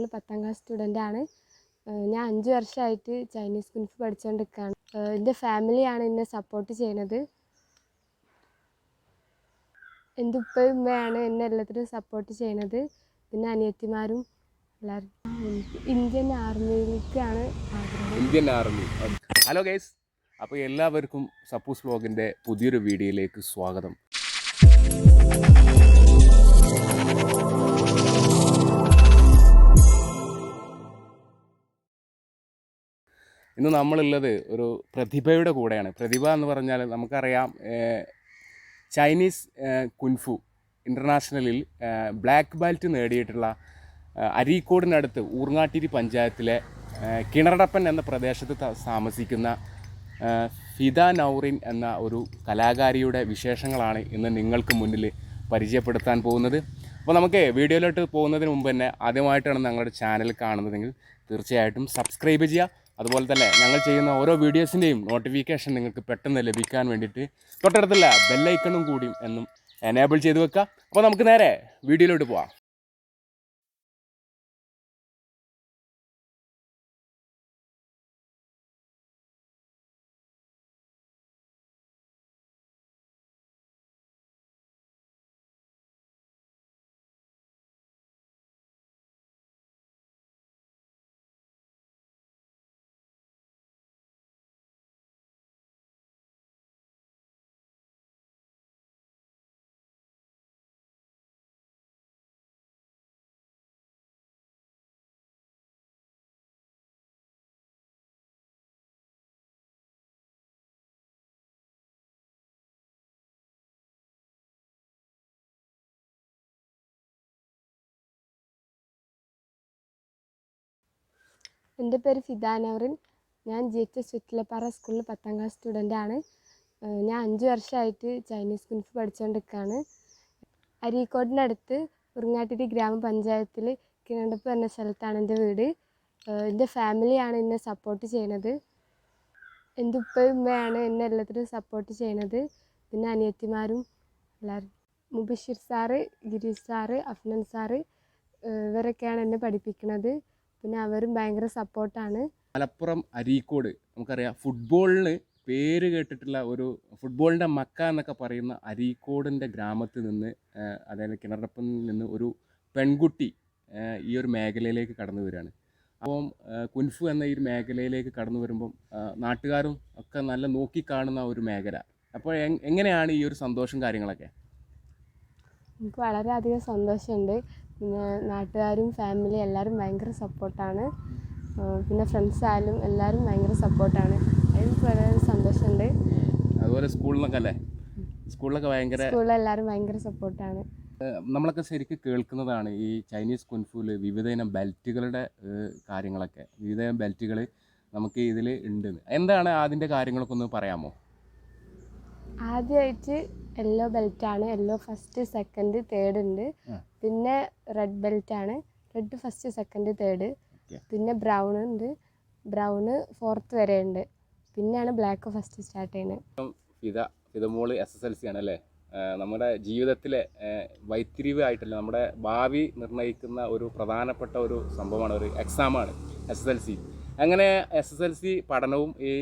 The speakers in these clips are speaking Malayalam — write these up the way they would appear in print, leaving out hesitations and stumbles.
സ്കൂളിൽ 10ാം ക്ലാസ് സ്റ്റുഡൻ്റാണ്. ഞാൻ 5 വർഷമായിട്ട് ചൈനീസ് കുൻഫു പഠിച്ചുകൊണ്ടിരിക്കുകയാണ്. എൻ്റെ ഫാമിലിയാണ് എന്നെ സപ്പോർട്ട് ചെയ്യുന്നത്. എൻ്റെ ഉപ്പയും ഉമ്മയാണ് എന്നെ എല്ലാത്തിനും സപ്പോർട്ട് ചെയ്യുന്നത്. പിന്നെ അനിയത്തിമാരും എല്ലാവരും. ഇന്ത്യൻ ആർമിയിലേക്കാണ് ആഗ്രഹം. Indian army. ഹലോ ഗൈസ്, അപ്പോൾ എല്ലാവർക്കും സപ്പൂസ് വ്ലോഗിൻ്റെ പുതിയൊരു വീഡിയോയിലേക്ക് സ്വാഗതം. ഇന്ന് നമ്മളുള്ളത് ഒരു പ്രതിഭയുടെ കൂടെയാണ്. പ്രതിഭ എന്ന് പറഞ്ഞാൽ നമുക്കറിയാം, ചൈനീസ് കുൻഫു ഇൻ്റർനാഷണലിൽ ബ്ലാക്ക് ബെൽറ്റ് നേടിയിട്ടുള്ള അരീക്കോടിനടുത്ത് ഊർങ്ങാട്ടിരി പഞ്ചായത്തിലെ കിണറടപ്പൻ എന്ന പ്രദേശത്ത് താമസിക്കുന്ന ഫിദ നൗറിൻ എന്ന ഒരു കലാകാരിയുടെ വിശേഷങ്ങളാണ് ഇന്ന് നിങ്ങൾക്ക് മുന്നിൽ പരിചയപ്പെടുത്താൻ പോകുന്നത്. അപ്പോൾ നമുക്ക് വീഡിയോയിലോട്ട് പോകുന്നതിന് മുമ്പ് തന്നെ ആദ്യമായിട്ടാണ് ഞങ്ങളുടെ ചാനൽ കാണുന്നതെങ്കിൽ തീർച്ചയായിട്ടും സബ്സ്ക്രൈബ് ചെയ്യുക. അതുപോലെ തന്നെ ഞങ്ങൾ ചെയ്യുന്ന ഓരോ വീഡിയോസിൻ്റെയും നോട്ടിഫിക്കേഷൻ നിങ്ങൾക്ക് പെട്ടെന്ന് ലഭിക്കാൻ വേണ്ടിയിട്ട് തൊട്ടടുത്തുള്ള ബെല്ലൈക്കണും കൂടി എന്നും എനേബിൾ ചെയ്ത് വെക്കുക. അപ്പോൾ നമുക്ക് നേരെ വീഡിയോയിലോട്ട് പോവാം. എൻ്റെ പേര് ഫിദ നൗറിൻ. ഞാൻ GHS വെറ്റിലപ്പാറ സ്കൂളിൽ 10ാം ക്ലാസ് സ്റ്റുഡൻ്റാണ്. ഞാൻ 5 വർഷമായിട്ട് ചൈനീസ് കുൻഫു പഠിച്ചുകൊണ്ടിരിക്കുകയാണ്. അരീക്കോടിനടുത്ത് ഉറുങ്ങാട്ടിരി ഗ്രാമപഞ്ചായത്തിൽ കിണറടപ്പ് എന്ന സ്ഥലത്താണ് എൻ്റെ വീട്. എൻ്റെ ഫാമിലിയാണ് എന്നെ സപ്പോർട്ട് ചെയ്യുന്നത്. എൻ്റെ ഉപ്പയും ഉമ്മയാണ് എന്നെ എല്ലാത്തിനും സപ്പോർട്ട് ചെയ്യുന്നത്. പിന്നെ അനിയത്തിമാരും എല്ലാവരും. Mubashir sir, Girish sir, Afnan sir ഇവരൊക്കെയാണ് എന്നെ പഠിപ്പിക്കുന്നത്. പിന്നെ അവരും ഭയങ്കര സപ്പോർട്ടാണ്. മലപ്പുറം അരീക്കോട് നമുക്കറിയാം, ഫുട്ബോളിന് പേര് കേട്ടിട്ടുള്ള ഒരു ഫുട്ബോളിൻ്റെ മക്ക എന്നൊക്കെ പറയുന്ന അരീക്കോടിൻ്റെ ഗ്രാമത്തിൽ നിന്ന്, അതായത് കിണറടപ്പിൽ നിന്ന് ഒരു പെൺകുട്ടി ഈ ഒരു മേഖലയിലേക്ക് കടന്നു വരികയാണ്. അപ്പം കുൻഫു എന്ന ഈ ഒരു മേഖലയിലേക്ക് കടന്നു വരുമ്പം നാട്ടുകാരും ഒക്കെ നല്ല നോക്കിക്കാണുന്ന ഒരു മേഖല. അപ്പോൾ എങ്ങനെയാണ് ഈ ഒരു സന്തോഷം കാര്യങ്ങളൊക്കെ? എനിക്ക് വളരെയധികം സന്തോഷമുണ്ട്. പിന്നെ നാട്ടുകാരും ഫാമിലി എല്ലാവരും ഭയങ്കര സപ്പോർട്ടാണ്. പിന്നെ ഫ്രണ്ട്സ് ആയാലും എല്ലാവരും ഭയങ്കര സപ്പോർട്ടാണ്. എനിക്ക് വളരെ സന്തോഷമുണ്ട്. അതുപോലെ സ്കൂളിലൊക്കെ അല്ലേ, സ്കൂളിലൊക്കെ സ്കൂളിലെല്ലാവരും ഭയങ്കര സപ്പോർട്ടാണ്. നമ്മളൊക്കെ ശരിക്കും കേൾക്കുന്നതാണ് ഈ ചൈനീസ് കുൻഫുവിൽ വിവിധയിനം ബെൽറ്റുകളുടെ കാര്യങ്ങളൊക്കെ. വിവിധയിനം ബെൽറ്റുകൾ നമുക്ക് ഇതിൽ ഉണ്ട്. എന്താണ് അതിൻ്റെ കാര്യങ്ങളൊക്കെ ഒന്ന് പറയാമോ? ആദ്യമായിട്ട് യെല്ലോ ബെൽറ്റാണ്. യെല്ലോ ഫസ്റ്റ്, സെക്കൻഡ്, തേർഡ് ഉണ്ട്. പിന്നെ റെഡ് ബെൽറ്റാണ്. Red first, second, third. പിന്നെ ബ്രൗൺ ഉണ്ട്. ബ്രൗണ് 4th വരെ ഉണ്ട്. പിന്നെയാണ് ബ്ലാക്ക് ഫസ്റ്റ് സ്റ്റാർട്ട് ചെയ്യുന്നത്. ഫിദമോള് SSLC ആണല്ലേ. നമ്മുടെ ജീവിതത്തിലെ വൈത്തിരിവ് ആയിട്ടല്ല, നമ്മുടെ ഭാവി നിർണ്ണയിക്കുന്ന ഒരു പ്രധാനപ്പെട്ട ഒരു സംഭവമാണ്, ഒരു എക്സാമാണ് SSLC. അങ്ങനെ SSLC പഠനവും ഈ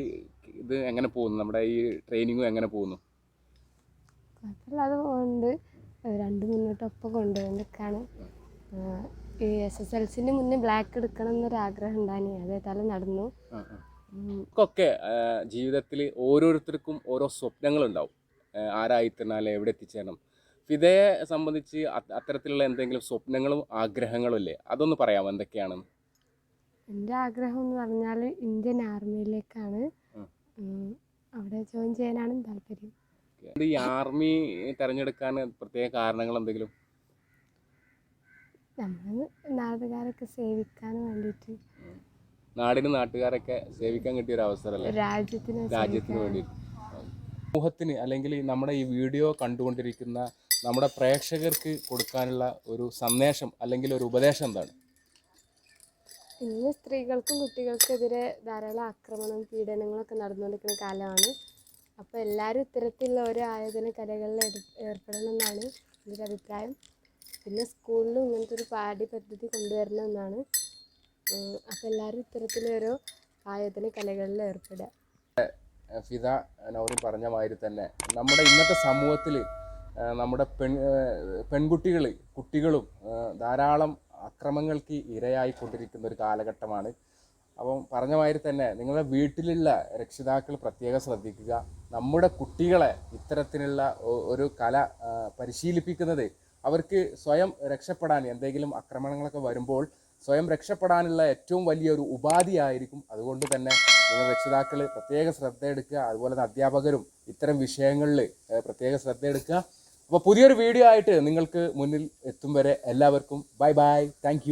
ഇത് എങ്ങനെ പോകുന്നു, നമ്മുടെ ഈ ട്രെയിനിങ്ങും എങ്ങനെ പോകുന്നു? കുഴപ്പമില്ലാതെ പോകുന്നുണ്ട്. രണ്ടും മുന്നോട്ടൊപ്പം കൊണ്ടുപോകാനൊക്കെയാണ്. ഈ SSLCൻ്റെ മുന്നേ ബ്ലാക്ക് എടുക്കണം എന്നൊരാഗ്രഹം ഉണ്ടായിരുന്നു. അതേതായാലും നടന്നു. ഒക്കെ ജീവിതത്തിൽ ഓരോരുത്തർക്കും ഓരോ സ്വപ്നങ്ങളുണ്ടാവും. ആരായിത്തീർന്നാൽ എവിടെ എത്തിച്ചേരണം. ഫിദയെ സംബന്ധിച്ച് അത്തരത്തിലുള്ള എന്തെങ്കിലും സ്വപ്നങ്ങളും ആഗ്രഹങ്ങളും ഇല്ലേ? അതൊന്ന് പറയാമോ, എന്തൊക്കെയാണെന്ന്? എൻ്റെ ആഗ്രഹം എന്ന് പറഞ്ഞാൽ ഇന്ത്യൻ ആർമിയിലേക്കാണ്. അവിടെ ജോയിൻ ചെയ്യാനാണ് താല്പര്യം. ഈ ആർമി തിരഞ്ഞെടുക്കാൻ പ്രത്യേക കാരണങ്ങൾ എന്തെങ്കിലും? നമ്മൾ നാട്ടുകാരൊക്കെ സേവിക്കാൻ വേണ്ടിയിട്ട്. നാടിന് നാട്ടുകാരൊക്കെ സേവിക്കാൻ കിട്ടിയ ഒരു അവസരമല്ലേ, രാജ്യത്തിന് വേണ്ടി. സമൂഹത്തിന് അല്ലെങ്കിൽ നമ്മുടെ ഈ വീഡിയോ കണ്ടുകൊണ്ടിരിക്കുന്ന നമ്മുടെ പ്രേക്ഷകർക്ക് കൊടുക്കാനുള്ള ഒരു സന്ദേശം അല്ലെങ്കിൽ ഒരു ഉപദേശം എന്താണ്? ഇന്ന് സ്ത്രീകൾക്കും കുട്ടികൾക്കെതിരെ ധാരാളം ആക്രമണവും പീഡനങ്ങളൊക്കെ നടന്നുകൊണ്ടിരിക്കുന്ന കാലമാണ്. അപ്പോൾ എല്ലാവരും ഇത്തരത്തിലുള്ള ഓരോ ആയോധന കലകളിൽ ഏർപ്പെടണം എന്നാണ് എൻ്റെ അഭിപ്രായം. പിന്നെ സ്കൂളിലും ഇങ്ങനത്തെ ഒരു പാഠ്യപദ്ധതി കൊണ്ടുവരണമെന്നാണ്. അപ്പോൾ എല്ലാവരും ഇത്തരത്തിലോരോ ആയോധന കലകളിൽ ഏർപ്പെടുക. ഫിദ നൗറിൻ പറഞ്ഞ മാതിരി തന്നെ നമ്മുടെ ഇന്നത്തെ സമൂഹത്തിൽ നമ്മുടെ കുട്ടികളും ധാരാളം അക്രമങ്ങൾക്ക് ഇരയായിക്കൊണ്ടിരിക്കുന്ന ഒരു കാലഘട്ടമാണ്. അപ്പം പറഞ്ഞ മാതിരി തന്നെ നിങ്ങളുടെ വീട്ടിലുള്ള രക്ഷിതാക്കൾ പ്രത്യേകം ശ്രദ്ധിക്കുക. നമ്മുടെ കുട്ടികളെ ഇത്തരത്തിലുള്ള ഒരു കല പരിശീലിപ്പിക്കുന്നത് അവർക്ക് സ്വയം രക്ഷപ്പെടാൻ, എന്തെങ്കിലും ആക്രമണങ്ങളൊക്കെ വരുമ്പോൾ സ്വയം രക്ഷപ്പെടാനുള്ള ഏറ്റവും വലിയൊരു ഉപാധിയായിരിക്കും. അതുകൊണ്ട് തന്നെ നിങ്ങൾ രക്ഷിതാക്കൾ പ്രത്യേക ശ്രദ്ധ എടുക്കുക. അതുപോലെ തന്നെ അധ്യാപകരും ഇത്തരം വിഷയങ്ങളിൽ പ്രത്യേക ശ്രദ്ധ എടുക്കുക. അപ്പോൾ പുതിയൊരു വീഡിയോ ആയിട്ട് നിങ്ങൾക്ക് മുന്നിൽ എത്തും വരെ എല്ലാവർക്കും ബൈ ബൈ. താങ്ക്